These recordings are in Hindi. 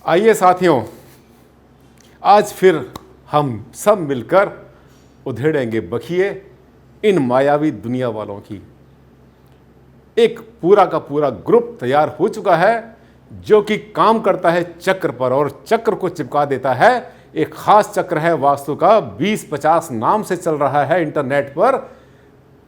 आइए साथियों, आज फिर हम सब मिलकर उधेड़ेंगे बखिए इन मायावी दुनिया वालों की। एक पूरा का पूरा ग्रुप तैयार हो चुका है जो कि काम करता है चक्र पर और चक्र को चिपका देता है। एक खास चक्र है वास्तु का, 20-50 नाम से चल रहा है इंटरनेट पर,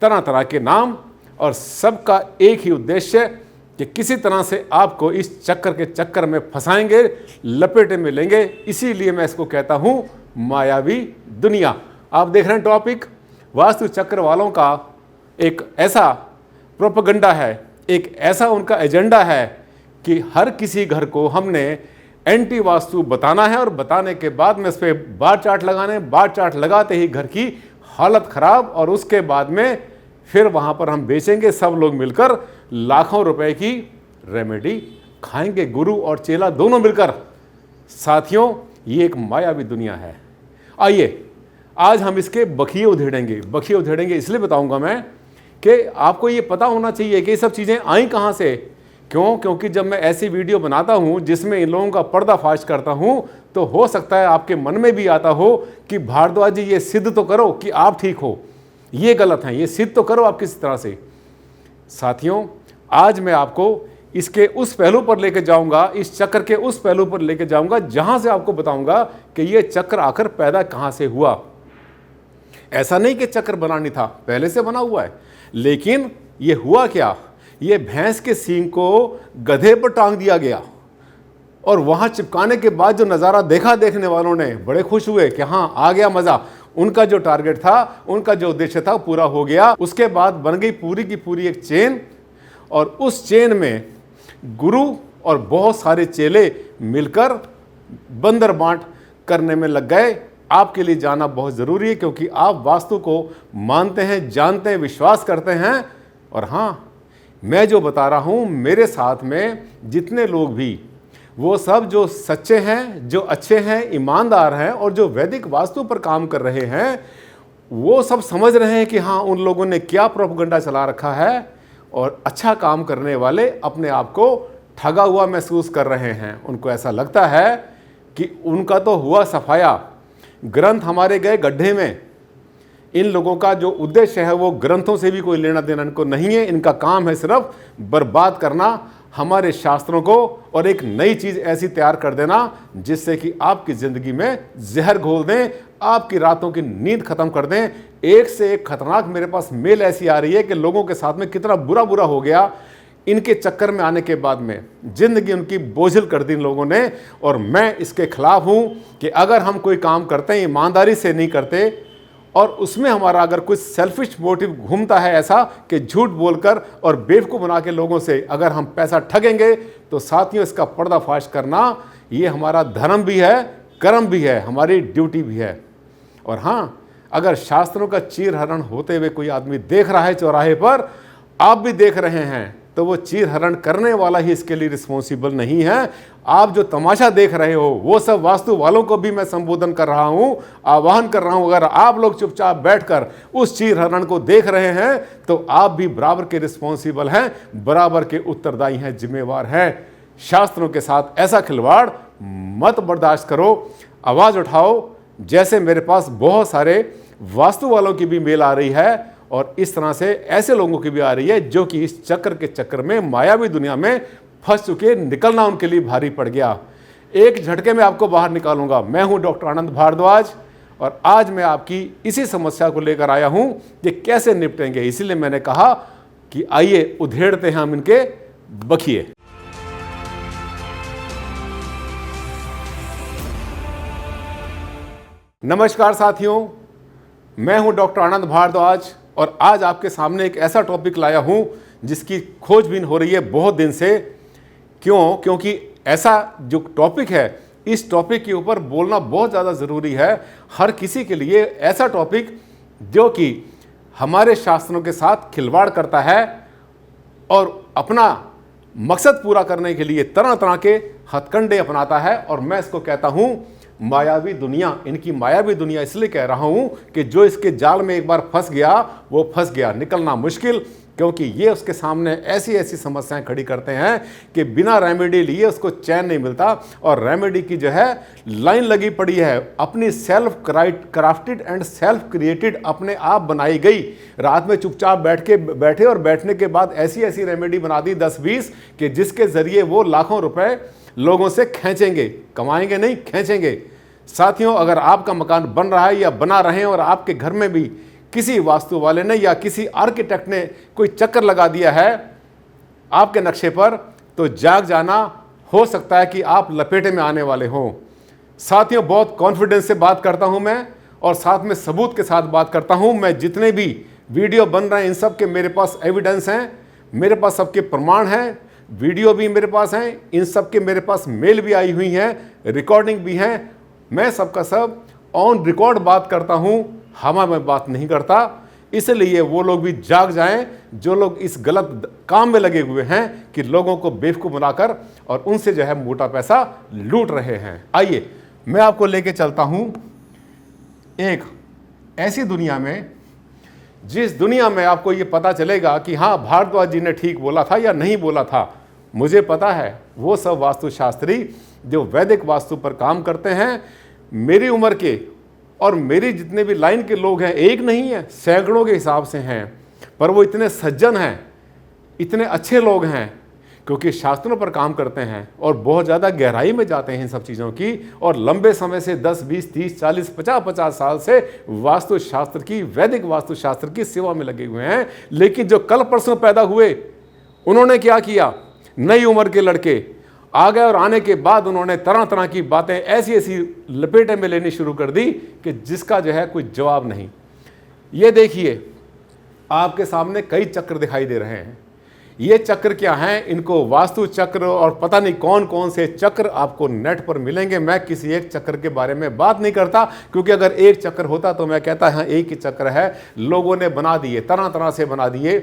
तरह तरह के नाम, और सबका एक ही उद्देश्य कि किसी तरह से आपको इस चक्र के चक्कर में फंसाएंगे, लपेटे में लेंगे। इसीलिए मैं इसको कहता हूं मायावी दुनिया। आप देख रहे हैं टॉपिक, वास्तु चक्र वालों का एक ऐसा प्रोपेगेंडा है, एक ऐसा उनका एजेंडा है कि हर किसी घर को हमने एंटी वास्तु बताना है और बताने के बाद में इस पर बार चार्ट लगाने, बार चार्ट लगाते ही घर की हालत खराब, और उसके बाद में फिर वहाँ पर हम बेचेंगे, सब लोग मिलकर लाखों रुपए की रेमेडी खाएंगे, गुरु और चेला दोनों मिलकर। साथियों, ये एक मायावी दुनिया है। आइए आज हम इसके बखिए उधेड़ेंगे। बखिए उधेड़ेंगे इसलिए बताऊंगा मैं कि आपको ये पता होना चाहिए कि ये सब चीज़ें आई कहाँ से। क्यों? क्योंकि जब मैं ऐसी वीडियो बनाता हूँ जिसमें इन लोगों का पर्दाफाश करता हूँ, तो हो सकता है आपके मन में भी आता हो कि भारद्वाज जी ये सिद्ध तो करो कि आप ठीक हो, ये गलत है, ये सिद्ध तो करो आप किसी तरह से। साथियों, आज मैं आपको इसके उस पहलू पर लेके जाऊंगा, इस चक्र के उस पहलू पर लेके जाऊंगा जहां से आपको बताऊंगा कि ये चक्र आखिर पैदा कहां से हुआ। ऐसा नहीं कि चक्र बना नहीं था, पहले से बना हुआ है, लेकिन ये हुआ क्या, ये भैंस के सींग को गधे पर टांग दिया गया और वहां चिपकाने के बाद जो नज़ारा देखा, देखने वालों ने बड़े खुश हुए कि हाँ आ गया मज़ा। उनका जो टारगेट था, उनका जो उद्देश्य था, पूरा हो गया। उसके बाद बन गई पूरी की पूरी एक चेन, और उस चेन में गुरु और बहुत सारे चेले मिलकर बंदर बांट करने में लग गए। आपके लिए जाना बहुत ज़रूरी है क्योंकि आप वास्तु को मानते हैं, जानते हैं, विश्वास करते हैं। और हाँ, मैं जो बता रहा हूँ, मेरे साथ में जितने लोग भी, वो सब जो सच्चे हैं, जो अच्छे हैं, ईमानदार हैं और जो वैदिक वास्तु पर काम कर रहे हैं, वो सब समझ रहे हैं कि हाँ उन लोगों ने क्या प्रोपेगेंडा चला रखा है, और अच्छा काम करने वाले अपने आप को ठगा हुआ महसूस कर रहे हैं। उनको ऐसा लगता है कि उनका तो हुआ सफाया, ग्रंथ हमारे गए गड्ढे में। इन लोगों का जो उद्देश्य है वो ग्रंथों से भी कोई लेना देना इनको नहीं है। इनका काम है सिर्फ बर्बाद करना हमारे शास्त्रों को, और एक नई चीज़ ऐसी तैयार कर देना जिससे कि आपकी ज़िंदगी में जहर घोल दें, आपकी रातों की नींद खत्म कर दें। एक से एक खतरनाक मेरे पास मेल ऐसी आ रही है कि लोगों के साथ में कितना बुरा बुरा हो गया इनके चक्कर में आने के बाद में। ज़िंदगी उनकी बोझिल कर दी इन लोगों ने, और मैं इसके खिलाफ हूँ कि अगर हम कोई काम करते हैं ईमानदारी से नहीं करते, और उसमें हमारा अगर कुछ सेल्फिश मोटिव घूमता है ऐसा कि झूठ बोलकर और बेवकूफ़ बना के लोगों से अगर हम पैसा ठगेंगे, तो साथियों इसका पर्दाफाश करना ये हमारा धर्म भी है, कर्म भी है, हमारी ड्यूटी भी है। और हाँ, अगर शास्त्रों का चीर हरण होते हुए कोई आदमी देख रहा है चौराहे पर, आप भी देख रहे हैं, तो वो चीर हरण करने वाला ही इसके लिए रिस्पॉन्सिबल नहीं है। आप जो तमाशा देख रहे हो वो सब वास्तु वालों को भी मैं संबोधन कर रहा हूँ, आह्वान कर रहा हूँ। अगर आप लोग चुपचाप बैठकर उस चीर हरण को देख रहे हैं तो आप भी बराबर के रिस्पॉन्सिबल हैं, बराबर के उत्तरदायी हैं, जिम्मेवार हैं। शास्त्रों के साथ ऐसा खिलवाड़ मत बर्दाश्त करो, आवाज़ उठाओ। जैसे मेरे पास बहुत सारे वास्तु वालों की भी मेल आ रही है, और इस तरह से ऐसे लोगों की भी आ रही है जो कि इस चक्र के चक्कर में मायावी दुनिया में फंस चुके, निकलना उनके लिए भारी पड़ गया। एक झटके में आपको बाहर निकालूंगा। मैं हूं डॉक्टर आनंद भारद्वाज, और आज मैं आपकी इसी समस्या को लेकर आया हूं कि कैसे निपटेंगे। इसीलिए मैंने कहा कि आइए उधेड़ते हैं हम इनके बखिए। नमस्कार साथियों, मैं हूं डॉक्टर आनंद भारद्वाज, और आज आपके सामने एक ऐसा टॉपिक लाया हूं जिसकी खोजबीन हो रही है बहुत दिन से। क्यों? क्योंकि ऐसा जो टॉपिक है, इस टॉपिक के ऊपर बोलना बहुत ज़्यादा ज़रूरी है हर किसी के लिए। ऐसा टॉपिक जो कि हमारे शास्त्रों के साथ खिलवाड़ करता है और अपना मकसद पूरा करने के लिए तरह तरह के हथकंडे अपनाता है, और मैं इसको कहता हूँ मायावी दुनिया। इनकी मायावी दुनिया इसलिए कह रहा हूं कि जो इसके जाल में एक बार फंस गया वो फंस गया, निकलना मुश्किल। क्योंकि ये उसके सामने ऐसी ऐसी समस्याएं खड़ी करते हैं कि बिना रेमेडी लिए उसको चैन नहीं मिलता। और रेमेडी की जो है लाइन लगी पड़ी है, अपनी self crafted and self created, अपने आप बनाई गई। रात में चुपचाप बैठे और बैठने के बाद ऐसी ऐसी रेमेडी बना दी 10-20 कि जिसके जरिए वो लाखों रुपए लोगों से खींचेंगे, कमाएंगे नहीं, खींचेंगे। साथियों, अगर आपका मकान बन रहा है या बना रहे हैं और आपके घर में भी किसी वास्तु वाले ने या किसी आर्किटेक्ट ने कोई चक्कर लगा दिया है आपके नक्शे पर, तो जाग जाना, हो सकता है कि आप लपेटे में आने वाले हों। साथियों, बहुत कॉन्फिडेंस से बात करता हूं मैं और साथ में सबूत के साथ बात करता हूं। मैं जितने भी वीडियो बन रहे हैं इन सब के मेरे पास एविडेंस हैं, मेरे पास सबके प्रमाण हैं, वीडियो भी मेरे पास हैं, इन सब के मेरे पास मेल भी आई हुई हैं, रिकॉर्डिंग भी हैं। मैं सबका सब ऑन रिकॉर्ड बात करता हूं, हवा में बात नहीं करता। इसलिए वो लोग भी जाग जाएं जो लोग इस गलत काम में लगे हुए हैं कि लोगों को बेवकूफ बनाकर और उनसे जो है मोटा पैसा लूट रहे हैं। आइए मैं आपको लेके चलता हूं एक ऐसी दुनिया में, जिस दुनिया में आपको ये पता चलेगा कि हाँ, भारद्वाज जी ने ठीक बोला था या नहीं बोला था। मुझे पता है वो सब वास्तुशास्त्री जो वैदिक वास्तु पर काम करते हैं, मेरी उम्र के और मेरी जितने भी लाइन के लोग हैं, एक नहीं है, सैकड़ों के हिसाब से हैं, पर वो इतने सज्जन हैं, इतने अच्छे लोग हैं, क्योंकि शास्त्रों पर काम करते हैं और बहुत ज़्यादा गहराई में जाते हैं इन सब चीज़ों की, और लंबे समय से 10, 20, 30, 40, 50 साल से वास्तुशास्त्र की, वैदिक वास्तुशास्त्र की सेवा में लगे हुए हैं। लेकिन जो कल परसों पैदा हुए, उन्होंने क्या किया, नई उम्र के लड़के आ गए और आने के बाद उन्होंने तरह तरह की बातें ऐसी ऐसी लपेटे में लेनी शुरू कर दी कि जिसका जो है कोई जवाब नहीं। ये देखिए, आपके सामने कई चक्र दिखाई दे रहे हैं। ये चक्र क्या हैं? इनको वास्तु चक्र और पता नहीं कौन कौन से चक्र आपको नेट पर मिलेंगे। मैं किसी एक चक्र के बारे में बात नहीं करता, क्योंकि अगर एक चक्र होता तो मैं कहता हाँ एक ही चक्र है। लोगों ने बना दिए, तरह तरह से बना दिए,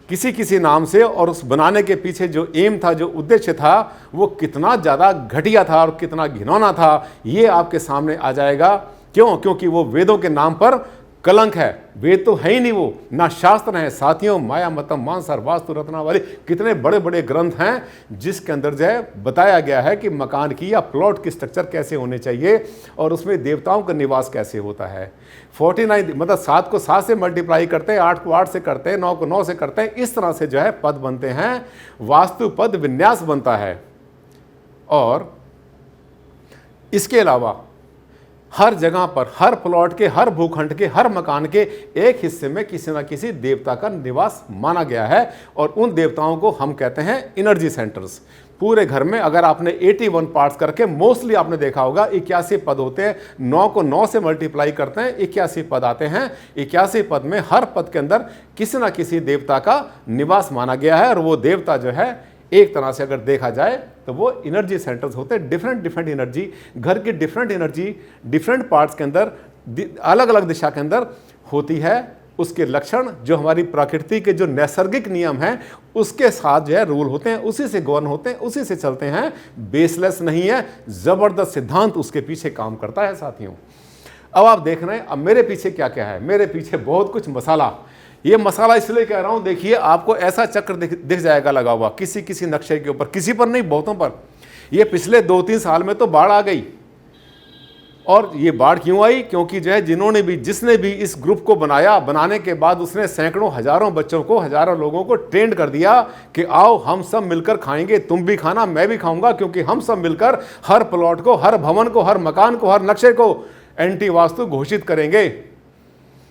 किसी किसी नाम से, और उस बनाने के पीछे जो एम था, जो उद्देश्य था, वो कितना ज़्यादा घटिया था और कितना घिनौना था, ये आपके सामने आ जाएगा। क्यों? क्योंकि वो वेदों के नाम पर कलंक है। वेद तो है ही नहीं, वो ना शास्त्र है। साथियों, माया मतम मानसर वास्तु रत्नावली कितने बड़े बड़े ग्रंथ हैं जिसके अंदर जो है बताया गया है कि मकान की या प्लॉट की स्ट्रक्चर कैसे होने चाहिए और उसमें देवताओं का निवास कैसे होता है। 49 मतलब 7 को 7 से मल्टीप्लाई करते हैं, 8 को 8 से करते हैं, 9 को 9 से करते हैं। इस तरह से जो है पद बनते हैं, वास्तु पद विन्यास बनता है। और इसके अलावा हर जगह पर, हर प्लॉट के, हर भूखंड के, हर मकान के एक हिस्से में किसी न किसी देवता का निवास माना गया है, और उन देवताओं को हम कहते हैं एनर्जी सेंटर्स। पूरे घर में अगर आपने 81 पार्ट्स करके, मोस्टली आपने देखा होगा 81 पद होते हैं, 9 को 9 से मल्टीप्लाई करते हैं, 81 पद आते हैं। 81 पद में हर पद के अंदर किसी न किसी देवता का निवास माना गया है, और वो देवता जो है एक तरह से अगर देखा जाए तो वो एनर्जी सेंटर्स होते हैं। डिफरेंट एनर्जी, घर की डिफरेंट एनर्जी डिफरेंट पार्ट्स के अंदर, अलग अलग दिशा के अंदर होती है। उसके लक्षण जो हमारी प्रकृति के जो नैसर्गिक नियम हैं उसके साथ जो है रूल होते हैं, उसी से गवर्न होते हैं, उसी से चलते हैं। बेसलेस नहीं है, जबरदस्त सिद्धांत उसके पीछे काम करता है। साथियों, अब आप देख रहे हैं अब मेरे पीछे क्या क्या है। मेरे पीछे बहुत कुछ मसाला। ये मसाला इसलिए कह रहा हूं, देखिए आपको ऐसा चक्र दिख जाएगा लगा हुआ किसी किसी नक्शे के ऊपर, किसी पर नहीं, बहुतों पर। ये पिछले 2-3 साल में तो बाढ़ आ गई। और ये बाढ़ क्यों आई? क्योंकि जो है जिसने भी इस ग्रुप को बनाया, बनाने के बाद उसने सैकड़ों हजारों बच्चों को, हजारों लोगों को ट्रेंड कर दिया कि आओ हम सब मिलकर खाएंगे, तुम भी खाना, मैं भी खाऊंगा, क्योंकि हम सब मिलकर हर प्लॉट को, हर भवन को, हर मकान को, हर नक्शे को एंटी वास्तु घोषित करेंगे।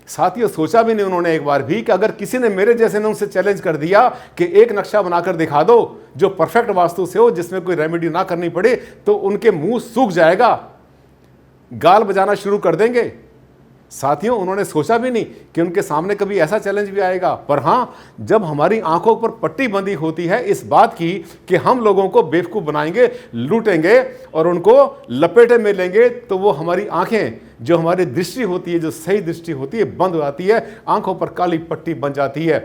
साथियों, सोचा भी नहीं उन्होंने एक बार भी कि अगर किसी ने मेरे जैसे ने उनसे चैलेंज कर दिया कि एक नक्शा बनाकर दिखा दो जो परफेक्ट वास्तु से हो, जिसमें कोई रेमेडी ना करनी पड़े, तो उनके मुंह सूख जाएगा, गाल बजाना शुरू कर देंगे। साथियों, उन्होंने सोचा भी नहीं कि उनके सामने कभी ऐसा चैलेंज भी आएगा। पर हाँ, जब हमारी आंखों पर पट्टी बंदी होती है इस बात की कि हम लोगों को बेवकूफ़ बनाएंगे, लूटेंगे और उनको लपेटे में लेंगे, तो वो हमारी आंखें, जो हमारी दृष्टि होती है, जो सही दृष्टि होती है, बंद हो जाती है, आंखों पर काली पट्टी बन जाती है।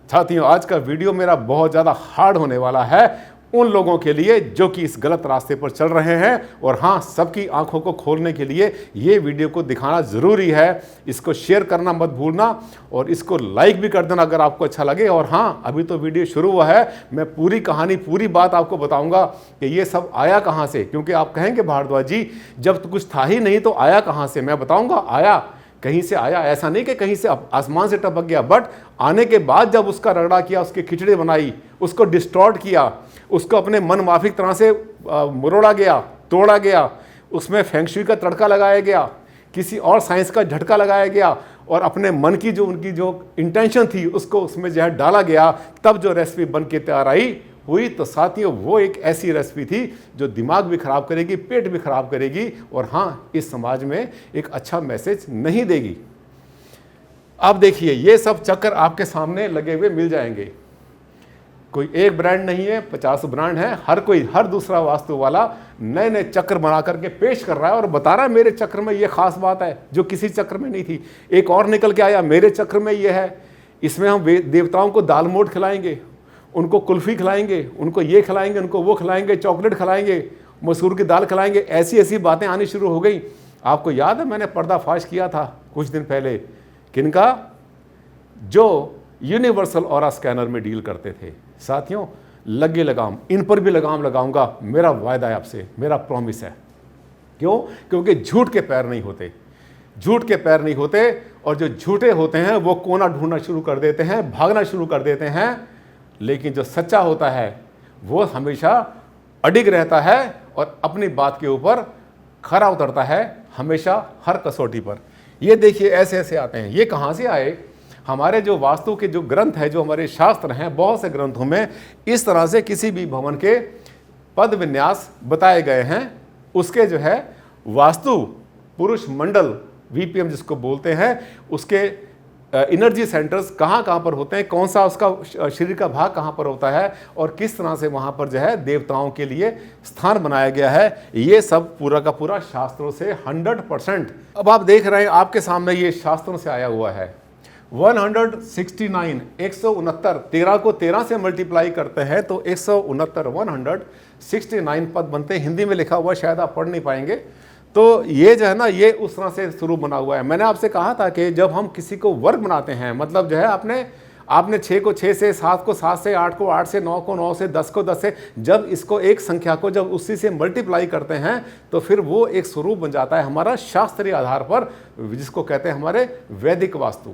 साथियों, आज का वीडियो मेरा बहुत ज़्यादा हार्ड होने वाला है। उन लोगों के लिए जो कि इस गलत रास्ते पर चल रहे हैं। और हाँ, सबकी आंखों को खोलने के लिए ये वीडियो को दिखाना ज़रूरी है। इसको शेयर करना मत भूलना और इसको लाइक भी कर देना अगर आपको अच्छा लगे। और हाँ, अभी तो वीडियो शुरू हुआ है, मैं पूरी कहानी पूरी बात आपको बताऊंगा कि ये सब आया कहाँ से, क्योंकि आप कहेंगे भारद्वाज जी जब तो कुछ था ही नहीं तो आया कहाँ से। मैं बताऊँगा आया कहीं से आया, ऐसा नहीं कि कहीं से आसमान से टपक गया, बट आने के बाद जब उसका रगड़ा किया, उसकी खिचड़ी बनाई, उसको डिस्टॉर्ट किया, उसको अपने मन माफिक तरह से मरोड़ा गया, तोड़ा गया, उसमें फेंगशुई का तड़का लगाया गया, किसी और साइंस का झटका लगाया गया और अपने मन की जो उनकी जो इंटेंशन थी उसको उसमें जो है डाला गया, तब जो रेसिपी बन के तैयार हुई। तो साथियों, वो एक ऐसी रेसिपी थी जो दिमाग भी खराब करेगी, पेट भी खराब करेगी और हाँ, इस समाज में एक अच्छा मैसेज नहीं देगी। अब देखिए, ये सब चक्कर आपके सामने लगे हुए मिल जाएंगे। कोई एक ब्रांड नहीं है, 50 ब्रांड है। हर दूसरा वास्तु वाला नए नए चक्र बना करके पेश कर रहा है और बता रहा है मेरे चक्र में ये खास बात है जो किसी चक्र में नहीं थी। एक और निकल के आया, मेरे चक्र में ये है, इसमें हम देवताओं को दाल मोठ खिलाएंगे, उनको कुल्फी खिलाएंगे, उनको ये खिलाएंगे, उनको वो खिलाएंगे, चॉकलेट खिलाएंगे, मसूर की दाल खिलाएंगे। ऐसी ऐसी बातें आनी शुरू हो गई। आपको याद है मैंने पर्दाफाश किया था कुछ दिन पहले, किनका? जो यूनिवर्सल ऑरा स्कैनर में डील करते थे। साथियों, लगे लगाम, इन पर भी लगाम लगाऊंगा, मेरा वायदा है आपसे, मेरा प्रॉमिस है। क्यों? क्योंकि झूठ के पैर नहीं होते, झूठ के पैर नहीं होते और जो झूठे होते हैं वो कोना ढूंढना शुरू कर देते हैं, भागना शुरू कर देते हैं। लेकिन जो सच्चा होता है वो हमेशा अडिग रहता है और अपनी बात के ऊपर खरा उतरता है, हमेशा हर कसौटी पर। ये देखिए, ऐसे ऐसे आते हैं। ये कहाँ से आए? हमारे जो वास्तु के जो ग्रंथ है, जो हमारे शास्त्र हैं, बहुत से ग्रंथों में इस तरह से किसी भी भवन के पद विन्यास बताए गए हैं। उसके जो है वास्तु पुरुष मंडल, वीपीएम जिसको बोलते हैं, उसके एनर्जी सेंटर्स कहाँ कहाँ पर होते हैं, कौन सा उसका शरीर का भाग कहाँ पर होता है और किस तरह से वहाँ पर जो है देवताओं के लिए स्थान बनाया गया है, ये सब पूरा का पूरा शास्त्रों से 100%। अब आप देख रहे हैं आपके सामने ये शास्त्रों से आया हुआ है। 169, 169, 13 को 13 से मल्टीप्लाई करते हैं तो 169, 169 पद बनते हैं। हिंदी में लिखा हुआ, शायद आप पढ़ नहीं पाएंगे। तो ये जो है ना, ये उस तरह से शुरू बना हुआ है। मैंने आपसे कहा था कि जब हम किसी को वर्ग बनाते हैं, मतलब जो है आपने 6 को 6 से, 7 को 7 से, 8 को 8 से, 9 को 9 से, 10 को 10 से, जब इसको एक संख्या को जब उसी से मल्टीप्लाई करते हैं तो फिर वो एक स्वरूप बन जाता है हमारा शास्त्रीय आधार पर, जिसको कहते हैं हमारे वैदिक वास्तु।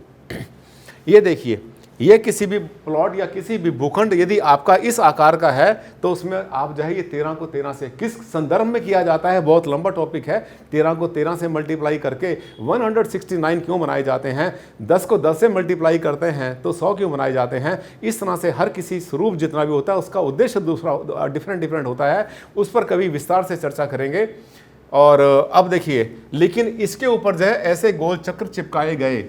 ये देखिए, ये किसी भी प्लॉट या किसी भी भूखंड यदि आपका इस आकार का है तो उसमें आप जो है ये 13 को 13 से किस संदर्भ में किया जाता है, बहुत लंबा टॉपिक है। 13 को 13 से मल्टीप्लाई करके 169 क्यों बनाए जाते हैं, 10 को 10 से मल्टीप्लाई करते हैं तो 100 क्यों बनाए जाते हैं। इस तरह से हर किसी स्वरूप जितना भी होता है उसका उद्देश्य दूसरा डिफरेंट होता है। उस पर कभी विस्तार से चर्चा करेंगे। और अब देखिए, लेकिन इसके ऊपर जो है ऐसे गोल चक्र चिपकाए गए,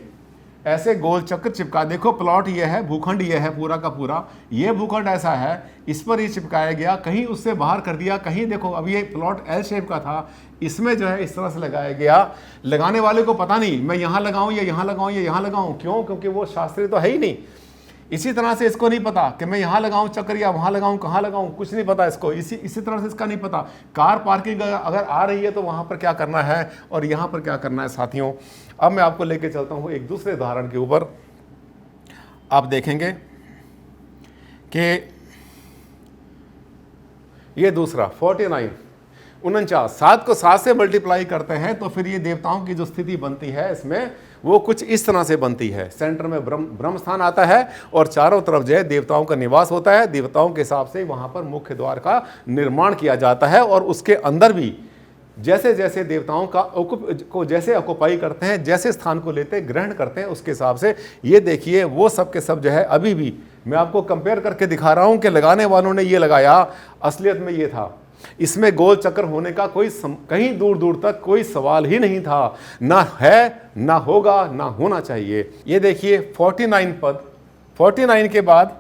ऐसे गोल चक्र चिपका, देखो प्लॉट ये है, भूखंड ये है पूरा का पूरा, ये भूखंड ऐसा है, इस पर ये चिपकाया गया, कहीं उससे बाहर कर दिया, कहीं देखो अब ये प्लॉट एल शेप का था, इसमें जो है इस तरह से लगाया गया। लगाने वाले को पता नहीं मैं यहाँ लगाऊं या यहाँ लगाऊं या यहाँ लगाऊं, क्यों? क्योंकि वो शास्त्रीय तो है ही नहीं। इसी तरह से इसको नहीं पता कि मैं यहाँ लगाऊं चक्कर या वहाँ लगाऊं, कहाँ लगाऊं, कुछ नहीं पता इसको। इसी तरह से इसका नहीं पता कार पार्किंग अगर आ रही है तो वहाँ पर क्या करना है और यहाँ पर क्या करना है। साथियों, अब मैं आपको लेके चलता हूँ एक दूसरे उदाहरण के ऊपर। आप देखेंगे कि ये दूसरा 49, 49, 7 को 7 से मल्टीप्लाई करते हैं तो फिर ये देवताओं की जो स्थिति बनती है इसमें वो कुछ इस तरह से बनती है। सेंटर में ब्रह्म स्थान आता है और चारों तरफ जो है देवताओं का निवास होता है। देवताओं के हिसाब से वहाँ पर मुख्य द्वार का निर्माण किया जाता है और उसके अंदर भी जैसे जैसे देवताओं को जैसे ऑक्युपाई करते हैं, जैसे स्थान को लेते हैं, ग्रहण करते हैं, उसके हिसाब से ये देखिए वो सब के सब जो है अभी भी मैं आपको कंपेयर करके दिखा रहा हूँ कि लगाने वालों ने ये लगाया, असलियत में ये था। इसमें गोल चक्कर होने का कहीं दूर दूर तक कोई सवाल ही नहीं था, ना है, ना होगा, ना होना चाहिए। ये देखिए 49 पद, 49 के बाद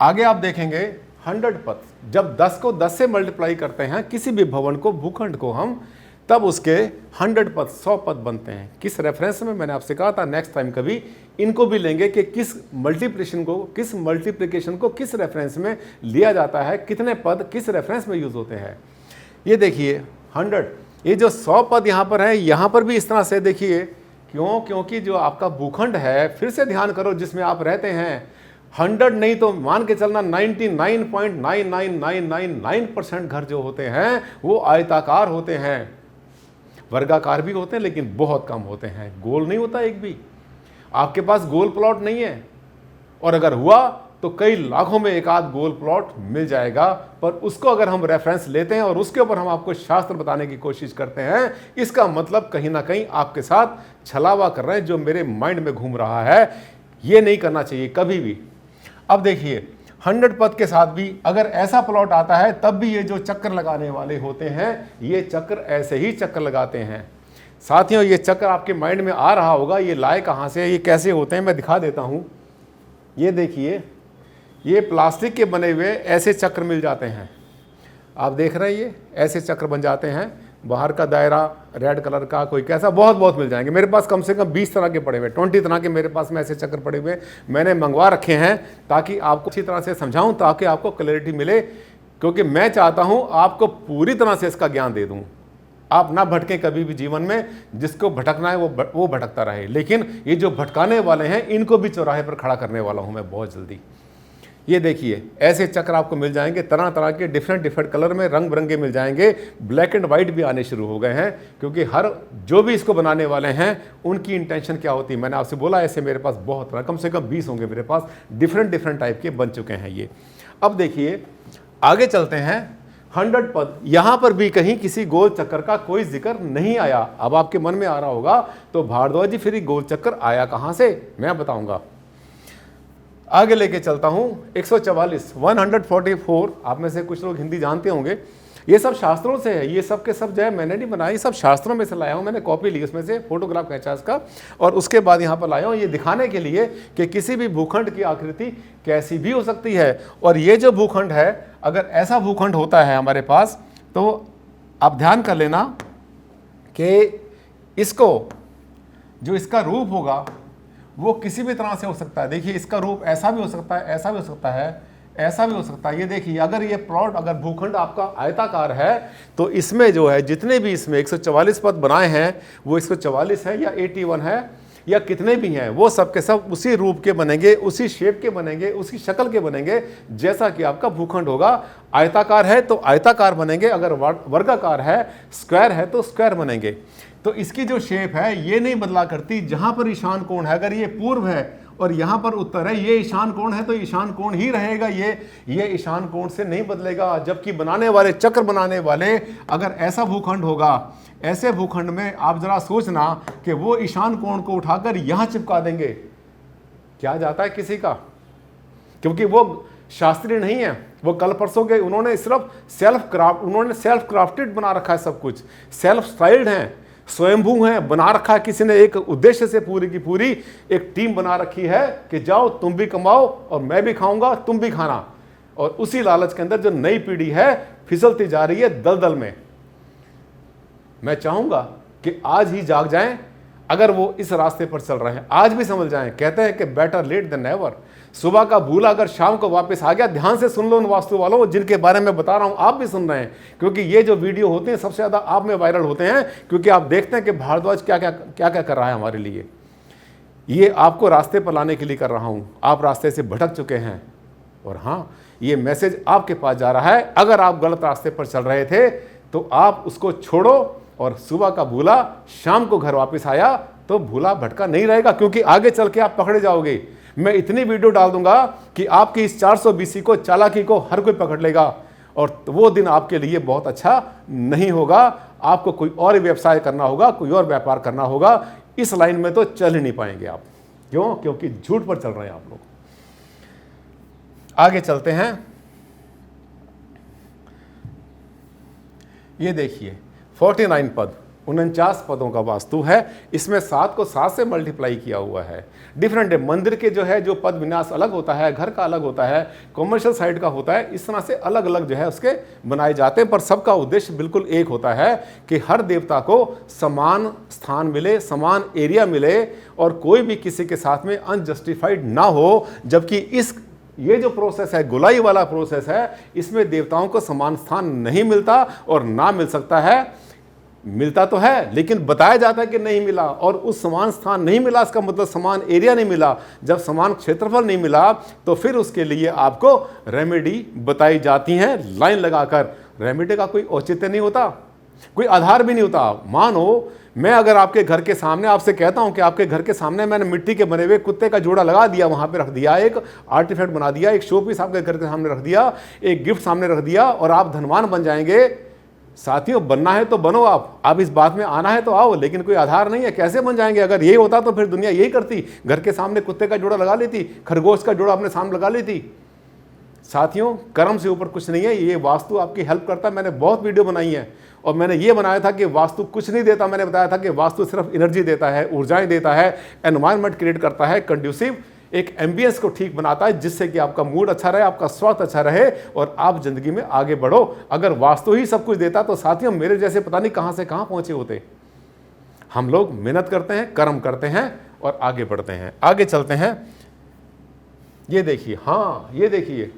आगे आप देखेंगे 100 पद। जब 10 को 10 से मल्टीप्लाई करते हैं किसी भी भवन को, भूखंड को हम, तब उसके 100 पद 100 पद बनते हैं। किस रेफरेंस में? मैंने आपसे कहा था नेक्स्ट टाइम कभी इनको भी लेंगे कि किस मल्टीप्लिकेशन को किस रेफरेंस में लिया जाता है, कितने पद किस रेफरेंस में यूज होते हैं। ये देखिए 100, ये जो 100 पद यहाँ पर है, यहाँ पर भी इस तरह से देखिए। क्यों? क्योंकि जो आपका भूखंड है, फिर से ध्यान करो जिसमें आप रहते हैं, 100 नहीं तो मान के चलना 99.99999% घर जो होते हैं वो आयताकार होते हैं। वर्गाकार भी होते हैं लेकिन बहुत कम होते हैं, गोल नहीं होता एक भी। आपके पास गोल प्लॉट नहीं है, और अगर हुआ तो कई लाखों में एक आध गोल प्लॉट मिल जाएगा, पर उसको अगर हम रेफरेंस लेते हैं और उसके ऊपर हम आपको शास्त्र बताने की कोशिश करते हैं, इसका मतलब कहीं ना कहीं आपके साथ छलावा कर रहे हैं। जो मेरे माइंड में घूम रहा है ये नहीं करना चाहिए कभी भी। अब देखिए 100 पद के साथ भी अगर ऐसा प्लॉट आता है, तब भी ये जो चक्कर लगाने वाले होते हैं, ये चक्र ऐसे ही चक्कर लगाते हैं। साथियों, ये चक्कर आपके माइंड में आ रहा होगा, ये लाए कहाँ से, ये कैसे होते हैं, मैं दिखा देता हूँ। ये देखिए, ये प्लास्टिक के बने हुए ऐसे चक्र मिल जाते हैं। आप देख रहे हैं, ये ऐसे चक्र बन जाते हैं। बाहर का दायरा रेड कलर का, कोई कैसा, बहुत मिल जाएंगे। मेरे पास कम से कम 20 तरह के पड़े हुए, 20 तरह के मेरे पास में ऐसे चक्र पड़े हुए मैंने मंगवा रखे हैं, ताकि आपको अच्छी तरह से समझाऊं, ताकि आपको क्लैरिटी मिले। क्योंकि मैं चाहता हूं आपको पूरी तरह से इसका ज्ञान दे दूं, आप ना भटकें कभी भी जीवन में। जिसको भटकना है वो भटकता रहे, लेकिन ये जो भटकाने वाले हैं इनको भी चौराहे पर खड़ा करने वाला हूं मैं बहुत जल्दी। ये देखिए, ऐसे चक्र आपको मिल जाएंगे, तरह तरह के डिफरेंट कलर में, रंग बिरंगे मिल जाएंगे। ब्लैक एंड वाइट भी आने शुरू हो गए हैं, क्योंकि हर जो भी इसको बनाने वाले हैं उनकी इंटेंशन क्या होती है। मैंने आपसे बोला ऐसे मेरे पास बहुत तरह, कम से कम 20 होंगे मेरे पास, डिफरेंट टाइप के बन चुके हैं ये। अब देखिए आगे चलते हैं। 100 पद, यहां पर भी कहीं किसी गोल चक्कर का कोई जिक्र नहीं आया। अब आपके मन में आ रहा होगा, तो भारद्वाज जी फिर गोल चक्कर आया कहां से, मैं बताऊंगा। आगे लेके चलता हूं। 144, आप में से कुछ लोग हिंदी जानते होंगे। ये सब शास्त्रों से है, ये सब के सब जो है मैंने नहीं बनाया, ये सब शास्त्रों में से लाया हूं। मैंने कॉपी ली, उसमें से फोटोग्राफ खींचा इसका, और उसके बाद यहां पर लाया हूं ये दिखाने के लिए कि किसी भी भूखंड की आकृति कैसी भी हो सकती है। और ये जो भूखंड है, अगर ऐसा भूखंड होता है हमारे पास, तो आप ध्यान कर लेना कि इसको, जो इसका रूप होगा वो किसी भी तरह से हो सकता है। देखिए, इसका रूप ऐसा भी हो सकता है, ऐसा भी हो सकता है, ऐसा भी हो सकता है। ये देखिए, अगर ये प्लॉट, अगर भूखंड आपका आयताकार है, तो इसमें जो है जितने भी इसमें 144 पद बनाए हैं, वो 144 है या 81 है या कितने भी हैं, वो सब के सब उसी रूप के बनेंगे, उसी शेप के बनेंगे, उसी शक्ल के बनेंगे जैसा कि आपका भूखंड होगा। आयताकार है तो आयताकार बनेंगे, अगर वर्गाकार है, स्क्वायर है तो स्क्वायर बनेंगे। तो इसकी जो शेप है ये नहीं बदला करती। जहां पर ईशान कोण है, अगर ये पूर्व है और यहां पर उत्तर है, ये ईशान कोण है तो ईशान कोण ही रहेगा, ये ईशान कोण से नहीं बदलेगा। जबकि बनाने वाले, चक्र बनाने वाले, अगर ऐसा भूखंड होगा, ऐसे भूखंड में आप जरा सोचना कि वो ईशान कोण को उठाकर यहां चिपका देंगे, क्या जाता है किसी का? क्योंकि वो शास्त्रीय नहीं है, वो कल परसों के, उन्होंने सिर्फ सेल्फ क्राफ्टेड बना रखा है, सब कुछ सेल्फ स्टाइल्ड है, स्वयंभू है, बना रखा है किसी ने एक उद्देश्य से। पूरी की पूरी एक टीम बना रखी है कि जाओ तुम भी कमाओ और मैं भी खाऊंगा, तुम भी खाना। और उसी लालच के अंदर जो नई पीढ़ी है फिसलती जा रही है दलदल में। मैं चाहूंगा कि आज ही जाग जाएं, अगर वो इस रास्ते पर चल रहे हैं, आज भी समझ जाएं। कहते हैं कि बेटर लेट देन नेवर। सुबह का भूला अगर शाम को वापस आ गया, ध्यान से सुन लो उन वास्तु वालों जिनके बारे में बता रहा हूं, आप भी सुन रहे हैं, क्योंकि ये जो वीडियो होते हैं सबसे ज्यादा आप में वायरल होते हैं, क्योंकि आप देखते हैं कि भारद्वाज क्या क्या कर रहा है हमारे लिए। ये आपको रास्ते पर लाने के लिए कर रहा हूं, आप रास्ते से भटक चुके हैं, और हाँ, ये मैसेज आपके पास जा रहा है। अगर आप गलत रास्ते पर चल रहे थे तो आप उसको छोड़ो, और सुबह का भूला शाम को घर वापस आया तो भूला भटका नहीं रहेगा, क्योंकि आगे चल के आप पकड़े जाओगे। मैं इतनी वीडियो डाल दूंगा कि आपकी इस 420 को, चालाकी को हर कोई पकड़ लेगा, और वो दिन आपके लिए बहुत अच्छा नहीं होगा। आपको कोई और व्यवसाय करना होगा, कोई और व्यापार करना होगा। इस लाइन में तो चल ही नहीं पाएंगे आप। क्यों? क्योंकि झूठ पर चल रहे हैं आप लोग। आगे चलते हैं। ये देखिए 49 पद, 49 पदों का वास्तु है। इसमें 7 को 7 से मल्टीप्लाई किया हुआ है। डिफरेंट है, मंदिर के जो है जो पद विन्यास अलग होता है, घर का अलग होता है, कॉमर्शियल साइड का होता है, इस तरह से अलग अलग जो है उसके बनाए जाते हैं, पर सबका उद्देश्य बिल्कुल एक होता है कि हर देवता को समान स्थान मिले, समान एरिया मिले और कोई भी किसी के साथ में अनजस्टिफाइड ना हो। जबकि ये जो प्रोसेस है, गोलाई वाला प्रोसेस है, इसमें देवताओं को समान स्थान नहीं मिलता और ना मिल सकता है। मिलता तो है लेकिन बताया जाता है कि नहीं मिला, और उस समान स्थान नहीं मिला इसका मतलब समान एरिया नहीं मिला। जब समान क्षेत्रफल नहीं मिला तो फिर उसके लिए आपको रेमेडी बताई जाती हैं लाइन लगाकर। रेमेडी का कोई औचित्य नहीं होता, कोई आधार भी नहीं होता। मानो मैं अगर आपके घर के सामने आपसे कहता हूं कि आपके घर के सामने मैंने मिट्टी के बने हुए कुत्ते का जोड़ा लगा दिया, वहां पे रख दिया, एक आर्टिफैक्ट बना दिया, एक शो पीस आपके घर के सामने रख दिया, एक गिफ्ट सामने रख दिया और आप धनवान बन जाएंगे। साथियों, बनना है तो बनो, आप इस बात में आना है तो आओ, लेकिन कोई आधार नहीं है, कैसे बन जाएंगे? अगर यही होता तो फिर दुनिया यही करती, घर के सामने कुत्ते का जोड़ा लगा लेती, खरगोश का जोड़ा अपने सामने लगा लेती। साथियों, कर्म से ऊपर कुछ नहीं है, ये वास्तु आपकी हेल्प करता है। मैंने बहुत वीडियो बनाई है और मैंने ये बनाया था कि वास्तु कुछ नहीं देता, मैंने बताया था कि वास्तु सिर्फ एनर्जी देता है, ऊर्जाएं देता है, एनवायरनमेंट क्रिएट करता है, कंड्यूसिव एक एम्बियंस को ठीक बनाता है, जिससे कि आपका मूड अच्छा रहे, आपका स्वास्थ्य अच्छा रहे और आप जिंदगी में आगे बढ़ो। अगर वास्तु ही सब कुछ देता तो साथियों मेरे जैसे पता नहीं कहां से कहां पहुंचे होते। हम लोग मेहनत करते हैं, कर्म करते हैं और आगे बढ़ते हैं। आगे चलते हैं। ये देखिए, हाँ ये देखिए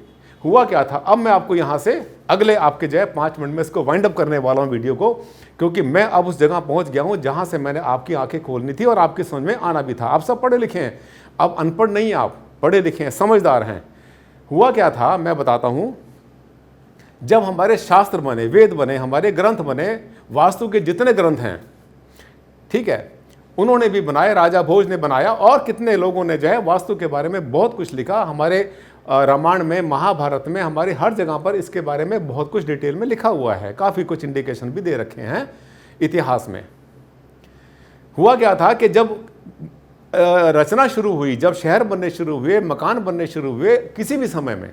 हुआ क्या था। अब मैं आपको यहां से अगले आपके जो है 5 मिनट में इसको वाइंड अप करने वाला हूं वीडियो को, क्योंकि मैं अब उस जगह पहुंच गया हूं जहां से मैंने आपकी आंखें खोलनी थी और आपकी समझ में आना भी था। आप सब पढ़े लिखे हैं, अब अनपढ़ नहीं, आप पढ़े लिखे हैं, समझदार हैं। हुआ क्या था मैं बताता हूं। जब हमारे शास्त्र बने, वेद बने, हमारे ग्रंथ बने, वास्तु के जितने ग्रंथ हैं, ठीक है, उन्होंने भी बनाए, राजा भोज ने बनाया और कितने लोगों ने जो है वास्तु के बारे में बहुत कुछ लिखा। हमारे रामायण में, महाभारत में, हमारी हर जगह पर इसके बारे में बहुत कुछ डिटेल में लिखा हुआ है, काफ़ी कुछ इंडिकेशन भी दे रखे हैं इतिहास में। हुआ क्या था कि जब रचना शुरू हुई, जब शहर बनने शुरू हुए, मकान बनने शुरू हुए किसी भी समय में,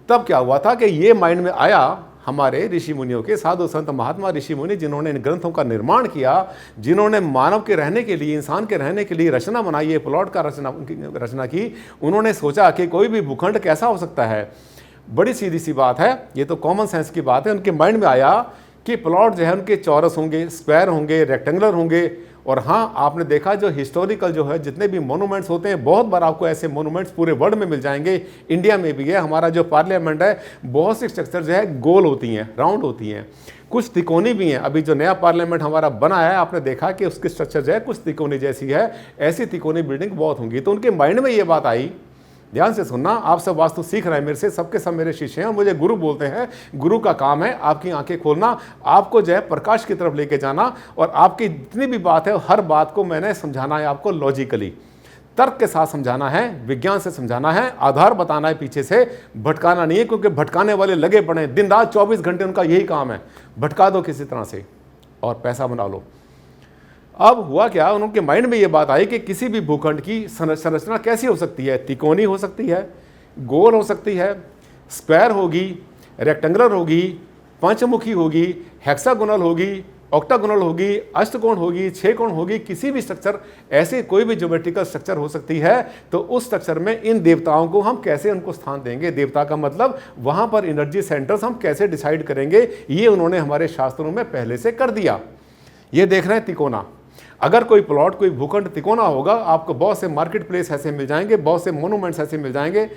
तब क्या हुआ था कि ये माइंड में आया हमारे ऋषि मुनियों के, साधु संत महात्मा ऋषि मुनि जिन्होंने इन ग्रंथों का निर्माण किया, जिन्होंने मानव के रहने के लिए, इंसान के रहने के लिए रचना बनाई है, प्लॉट का रचना की, उन्होंने सोचा कि कोई भी भूखंड कैसा हो सकता है। बड़ी सीधी सी बात है, ये तो कॉमन सेंस की बात है। उनके माइंड में आया कि प्लॉट जो है उनके चौरस होंगे, स्क्वायर होंगे, रेक्टेंगुलर होंगे। और हाँ, आपने देखा जो हिस्टोरिकल जो है जितने भी मोनूमेंट्स होते हैं, बहुत बार आपको ऐसे मोनूमेंट्स पूरे वर्ल्ड में मिल जाएंगे, इंडिया में भी है। हमारा जो पार्लियामेंट है, बहुत सी स्ट्रक्चर जो है गोल होती हैं, राउंड होती हैं, कुछ तिकोनी भी हैं। अभी जो नया पार्लियामेंट हमारा बना है, आपने देखा कि उसकी स्ट्रक्चर जो है कुछ तिकोनी जैसी है। ऐसी तिकोनी बिल्डिंग बहुत होंगी। तो उनके माइंड में ये बात आई, ध्यान से सुनना, आप सब वास्तु सीख रहे हैं मेरे से, सबके सब मेरे शिष्य हैं और मुझे गुरु बोलते हैं। गुरु का काम है आपकी आंखें खोलना, आपको जो है प्रकाश की तरफ लेके जाना, और आपकी जितनी भी बात है हर बात को मैंने समझाना है आपको लॉजिकली, तर्क के साथ समझाना है, विज्ञान से समझाना है, आधार बताना है, पीछे से भटकाना नहीं है। क्योंकि भटकाने वाले लगे पड़े हैं, दिन रात 24 घंटे उनका यही काम है, भटका दो किसी तरह से और पैसा बना लो। अब हुआ क्या, उनके माइंड में ये बात आई कि किसी भी भूखंड की संरचना कैसी हो सकती है। तिकोनी हो सकती है, गोल हो सकती है, स्क्वायर होगी, रेक्टेंगुलर होगी, पंचमुखी होगी, हेक्सागोनल होगी, ऑक्टागोनल होगी, अष्टकोण होगी, 6 कोण होगी, किसी भी स्ट्रक्चर, ऐसे कोई भी ज्योमेट्रिकल स्ट्रक्चर हो सकती है। तो उस स्ट्रक्चर में इन देवताओं को हम कैसे उनको स्थान देंगे, देवता का मतलब वहां पर एनर्जी सेंटर्स हम कैसे डिसाइड करेंगे, ये उन्होंने हमारे शास्त्रों में पहले से कर दिया। ये देख रहे हैं तिकोना। अगर कोई प्लॉट, कोई भूखंड तिकोना होगा, आपको बहुत से मार्केट प्लेस ऐसे मिल जाएंगे, बहुत से मोनूमेंट्स ऐसे मिल जाएंगे।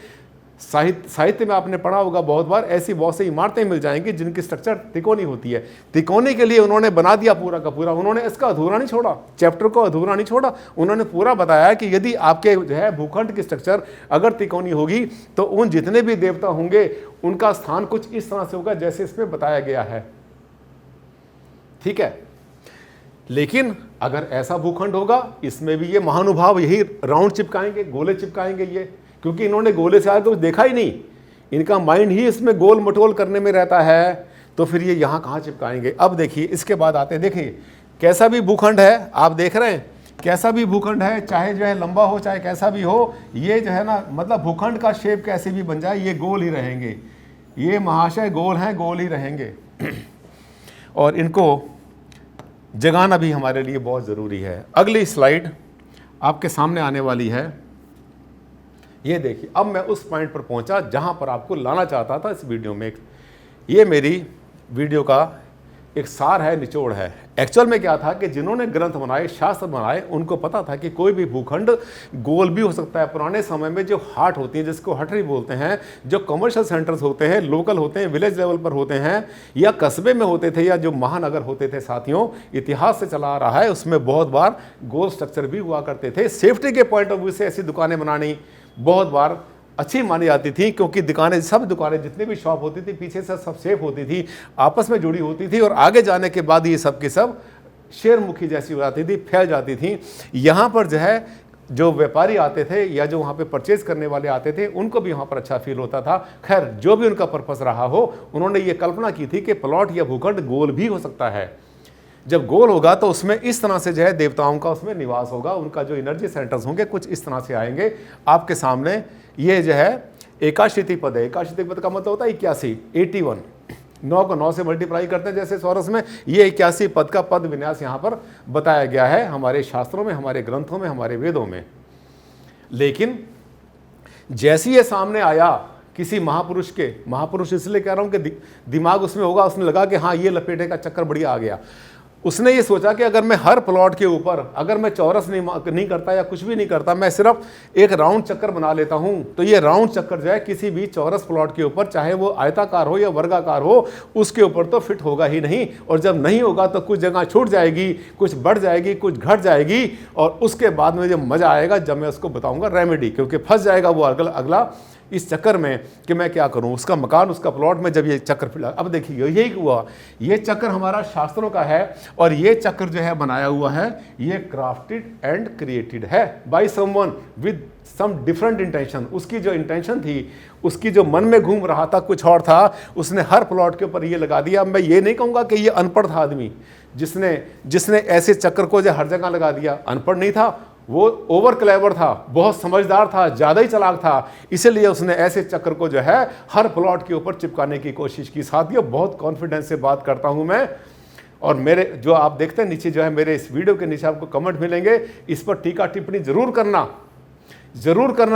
साहित्य में आपने पढ़ा होगा बहुत बार, ऐसी बहुत सी इमारतें मिल जाएंगी जिनकी स्ट्रक्चर तिकोनी होती है। तिकोनी के लिए उन्होंने बना दिया पूरा का पूरा, उन्होंने इसका अधूरा नहीं छोड़ा, चैप्टर को अधूरा नहीं छोड़ा। उन्होंने पूरा बताया कि यदि आपके जो है भूखंड की स्ट्रक्चर अगर तिकोनी होगी तो उन जितने भी देवता होंगे उनका स्थान कुछ इस तरह से होगा जैसे इसमें बताया गया है। ठीक है, लेकिन अगर ऐसा भूखंड होगा, इसमें भी ये महानुभाव यही राउंड चिपकाएंगे, गोले चिपकाएंगे ये, क्योंकि इन्होंने गोले से आगे कुछ देखा ही नहीं, इनका माइंड ही इसमें गोल मटोल करने में रहता है। तो फिर ये यहाँ कहाँ चिपकाएंगे। अब देखिए, इसके बाद आते हैं, देखिए कैसा भी भूखंड है, आप देख रहे हैं कैसा भी भूखंड है, चाहे जो है लंबा हो चाहे कैसा भी हो, ये जो है ना, मतलब भूखंड का शेप कैसे भी बन जाए, ये गोल ही रहेंगे। ये महाशय गोल हैं, गोल ही रहेंगे। और इनको जगाना भी हमारे लिए बहुत ज़रूरी है। अगली स्लाइड आपके सामने आने वाली है। ये देखिए, अब मैं उस पॉइंट पर पहुंचा जहां पर आपको लाना चाहता था इस वीडियो में। ये मेरी वीडियो का एक सार है, निचोड़ है। एक्चुअल में क्या था कि जिन्होंने ग्रंथ बनाए, शास्त्र बनाए, उनको पता था कि कोई भी भूखंड गोल भी हो सकता है। पुराने समय में जो हाट होती हैं, जिसको हटरी बोलते हैं, जो कमर्शियल सेंटर्स होते हैं, लोकल होते हैं, विलेज लेवल पर होते हैं, या कस्बे में होते थे, या जो महानगर होते थे, साथियों इतिहास से चला आ रहा है, उसमें बहुत बार गोल स्ट्रक्चर भी हुआ करते थे। सेफ्टी के पॉइंट ऑफ व्यू से ऐसी दुकानें बनानी बहुत बार अच्छी मानी जाती थी, क्योंकि सब दुकानें जितनी भी शॉप होती थी पीछे से सब सेफ होती थी, आपस में जुड़ी होती थी, और आगे जाने के बाद ये सब की सब शेरमुखी जैसी हो जाती थी, फैल जाती थी। यहाँ पर जो है जो व्यापारी आते थे या जो वहाँ पे परचेज करने वाले आते थे, उनको भी वहाँ पर अच्छा फील होता था। खैर, जो भी उनका पर्पस रहा हो, उन्होंने ये कल्पना की थी कि प्लॉट या भूखंड गोल भी हो सकता है। जब गोल होगा तो उसमें इस तरह से जो है देवताओं का उसमें निवास होगा, उनका जो एनर्जी सेंटर्स होंगे कुछ इस तरह से आएंगे आपके सामने। ये जो है एकाशीति पद है। एकाशीति पद का मतलब होता है 81, 81। 9 को 9 से मल्टीप्लाई करते हैं जैसे चौरस में। ये 81 पद का पद विन्यास यहाँ पर बताया गया है हमारे शास्त्रों में, हमारे ग्रंथों में, हमारे वेदों में। लेकिन जैसे ये सामने आया किसी महापुरुष के, महापुरुष इसलिए कह रहा हूँ कि दिमाग उसमें होगा, उसने लगा कि हाँ ये लपेटे का चक्कर बढ़िया आ गया। उसने ये सोचा कि अगर मैं हर प्लॉट के ऊपर अगर मैं चौरस नहीं करता या कुछ भी नहीं करता, मैं सिर्फ एक राउंड चक्कर बना लेता हूं, तो ये राउंड चक्कर जो है किसी भी चौरस प्लॉट के ऊपर, चाहे वो आयताकार हो या वर्गाकार हो, उसके ऊपर तो फिट होगा ही नहीं। और जब नहीं होगा तो कुछ जगह छूट जाएगी, कुछ बढ़ जाएगी, कुछ घट जाएगी, और उसके बाद में जब मजा आएगा जब मैं उसको बताऊंगा रेमेडी, क्योंकि फंस जाएगा वो अगला इस चक्कर में कि मैं क्या करूं, उसका मकान, उसका प्लॉट में जब ये चक्कर फिर। अब देखिए यही हुआ, ये चक्कर हमारा शास्त्रों का है, और ये चक्कर जो है बनाया हुआ है, ये क्राफ्टेड एंड क्रिएटेड है by someone with some different intention. उसकी जो इंटेंशन थी, उसकी जो मन में घूम रहा था कुछ और था, उसने हर प्लॉट के ऊपर ये लगा दिया। मैं ये नहीं कहूँगा कि ये अनपढ़ था आदमी जिसने ऐसे चक्कर को जो हर जगह लगा दिया। अनपढ़ नहीं था वो, ओवर क्लेवर था, बहुत समझदार था, ज़्यादा ही चालाक था, इसीलिए उसने ऐसे चक्कर को जो है हर प्लॉट के ऊपर चिपकाने की कोशिश की। साथियों बहुत कॉन्फिडेंस से बात करता हूं मैं, और मेरे जो आप देखते हैं नीचे जो है मेरे इस वीडियो के नीचे आपको कमेंट मिलेंगे, इस पर टीका टिप्पणी जरूर करना,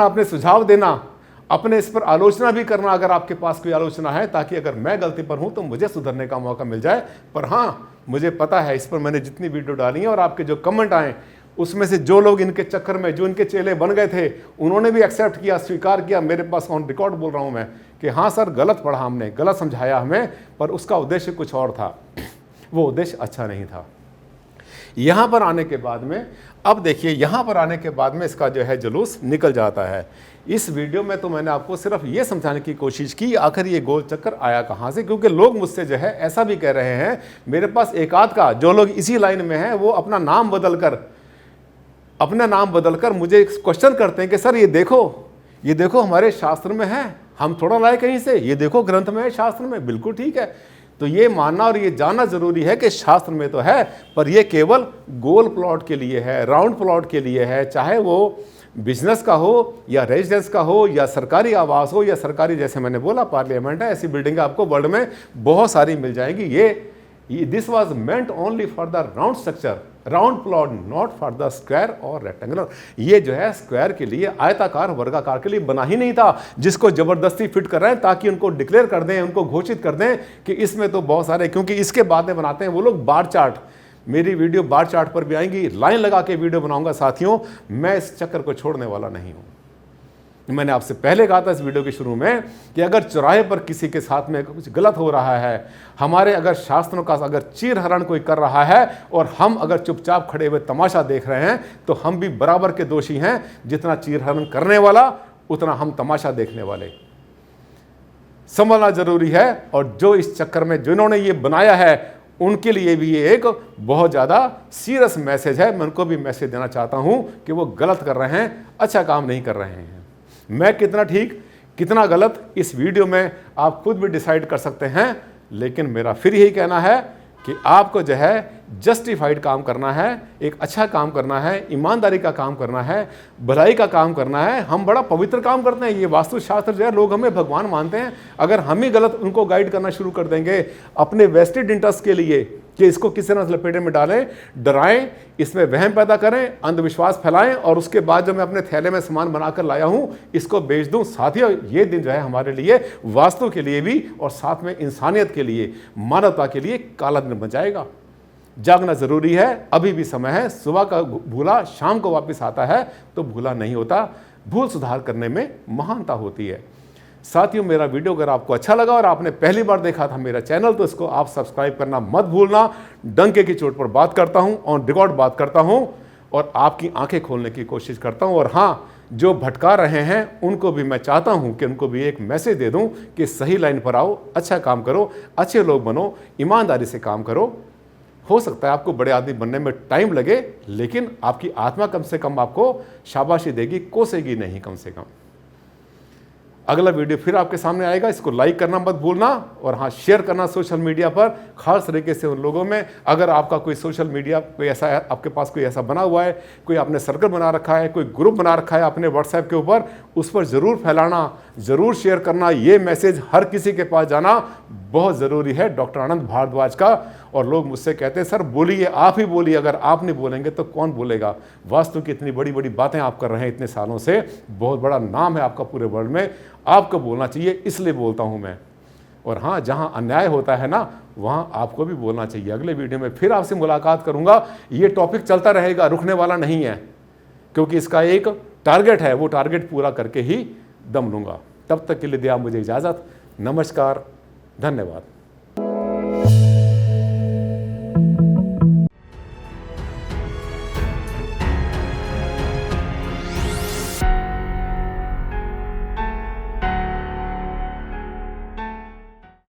अपने सुझाव देना, अपने इस पर आलोचना भी करना अगर आपके पास कोई आलोचना है, ताकि अगर मैं गलती पर हूं तो मुझे सुधरने का मौका मिल जाए। पर हाँ, मुझे पता है इस पर मैंने जितनी वीडियो डाली है और आपके जो कमेंट आए, उसमें से जो लोग इनके चक्कर में, जो इनके चेले बन गए थे, उन्होंने भी एक्सेप्ट किया, स्वीकार किया। मेरे पास ऑन रिकॉर्ड बोल रहा हूं मैं कि हाँ सर, गलत पढ़ा हमने, गलत समझाया हमें, पर उसका उद्देश्य कुछ और था, वो उद्देश्य अच्छा नहीं था। यहां पर आने के बाद में, अब देखिए यहां पर आने के बाद में इसका जो है जुलूस निकल जाता है। इस वीडियो में तो मैंने आपको सिर्फ ये समझाने की कोशिश की आखिर ये गोल चक्कर आया कहां से, क्योंकि लोग मुझसे जो है ऐसा भी कह रहे हैं, मेरे पास एक आध का जो लोग इसी लाइन में हैं, वो अपना नाम बदलकर मुझे क्वेश्चन करते हैं कि सर ये देखो हमारे शास्त्र में है, हम थोड़ा लाए कहीं से, ये देखो ग्रंथ में है, शास्त्र में। बिल्कुल ठीक है, तो ये मानना और ये जानना जरूरी है कि शास्त्र में तो है, पर ये केवल गोल प्लॉट के लिए है, राउंड प्लॉट के लिए है, चाहे वो बिजनेस का हो या रेजिडेंस का हो या सरकारी आवास हो या सरकारी, जैसे मैंने बोला पार्लियामेंट है, ऐसी बिल्डिंग आपको वर्ल्ड में बहुत सारी मिल जाएंगी। This was meant only for the round structure, round plot, not for the square और रेक्टेंगुलर। ये जो है स्क्वायर के लिए, आयताकार वर्गाकार के लिए बना ही नहीं था, जिसको जबरदस्ती फिट कर रहे हैं ताकि उनको डिक्लेयर कर दें, उनको घोषित कर दें कि इसमें तो बहुत सारे, क्योंकि इसके बाद में बनाते हैं वो लोग बार चार्ट। मेरी वीडियो बार चार्ट पर भी आएंगी, लाइन लगा के वीडियो बनाऊंगा। साथियों मैं इस चक्कर को छोड़ने वाला नहीं हूं। मैंने आपसे पहले कहा था इस वीडियो के शुरू में कि अगर चौराहे पर किसी के साथ में कुछ गलत हो रहा है, हमारे अगर शास्त्रों का अगर चीरहरण कोई कर रहा है और हम अगर चुपचाप खड़े हुए तमाशा देख रहे हैं, तो हम भी बराबर के दोषी हैं। जितना चीरहरण करने वाला उतना हम तमाशा देखने वाले। समझना जरूरी है, और जो इस चक्कर में जिन्होंने ये बनाया है उनके लिए भी ये एक बहुत ज़्यादा सीरियस मैसेज है। मैं उनको भी मैसेज देना चाहता हूं कि वो गलत कर रहे हैं, अच्छा काम नहीं कर रहे हैं। मैं कितना ठीक कितना गलत इस वीडियो में आप खुद भी डिसाइड कर सकते हैं, लेकिन मेरा फिर यही कहना है कि आपको जो है जस्टिफाइड काम करना है, एक अच्छा काम करना है, ईमानदारी का काम करना है, भलाई का काम करना है। हम बड़ा पवित्र काम करते हैं, ये वास्तुशास्त्र जो है, लोग हमें भगवान मानते हैं। अगर हम ही गलत उनको गाइड करना शुरू कर देंगे अपने वेस्टेड इंटरेस्ट के लिए, कि इसको किस तरह से लपेटे में डालें, डराएं, इसमें वहम पैदा करें, अंधविश्वास फैलाएं और उसके बाद जो मैं अपने थैले में सामान बनाकर लाया हूं इसको बेच दूं। साथियों, ये दिन जो है हमारे लिए, वास्तु के लिए भी और साथ में इंसानियत के लिए, मानवता के लिए काला दिन बन जाएगा। जागना जरूरी है, अभी भी समय है। सुबह का भूला शाम को वापस आता है तो भूला नहीं होता। भूल सुधार करने में महानता होती है। साथियों, मेरा वीडियो अगर आपको अच्छा लगा और आपने पहली बार देखा था मेरा चैनल तो इसको आप सब्सक्राइब करना मत भूलना। डंके की चोट पर बात करता हूं, ऑन रिकॉर्ड बात करता हूं और आपकी आंखें खोलने की कोशिश करता हूं। और हाँ, जो भटका रहे हैं उनको भी मैं चाहता हूं कि उनको भी एक मैसेज दे दूं कि सही लाइन पर आओ, अच्छा काम करो, अच्छे लोग बनो, ईमानदारी से काम करो। हो सकता है आपको बड़े आदमी बनने में टाइम लगे, लेकिन आपकी आत्मा कम से कम आपको शाबाशी देगी, कोसेगी नहीं कम से कम। अगला वीडियो फिर आपके सामने आएगा, इसको लाइक करना मत भूलना और हाँ, शेयर करना सोशल मीडिया पर, खास तरीके से उन लोगों में। अगर आपका कोई सोशल मीडिया कोई ऐसा है, आपके पास कोई ऐसा बना हुआ है, कोई आपने सर्कल बना रखा है, कोई ग्रुप बना रखा है अपने व्हाट्सएप के ऊपर, उस पर ज़रूर फैलाना, ज़रूर शेयर करना। ये मैसेज हर किसी के पास जाना बहुत ज़रूरी है, डॉक्टर आनंद भारद्वाज का। और लोग मुझसे कहते हैं सर बोलिए, आप ही बोलिए, अगर आप नहीं बोलेंगे तो कौन बोलेगा। वास्तु की इतनी बड़ी बड़ी बातें आप कर रहे हैं इतने सालों से, बहुत बड़ा नाम है आपका पूरे वर्ल्ड में, आपको बोलना चाहिए, इसलिए बोलता हूं मैं। और हाँ, जहां अन्याय होता है ना, वहां आपको भी बोलना चाहिए। अगले वीडियो में फिर आपसे मुलाकात करूंगा। ये टॉपिक चलता रहेगा, रुकने वाला नहीं है, क्योंकि इसका एक टारगेट है, वो टारगेट पूरा करके ही दम लूंगा। तब तक के लिए दिया मुझे इजाज़त। नमस्कार, धन्यवाद।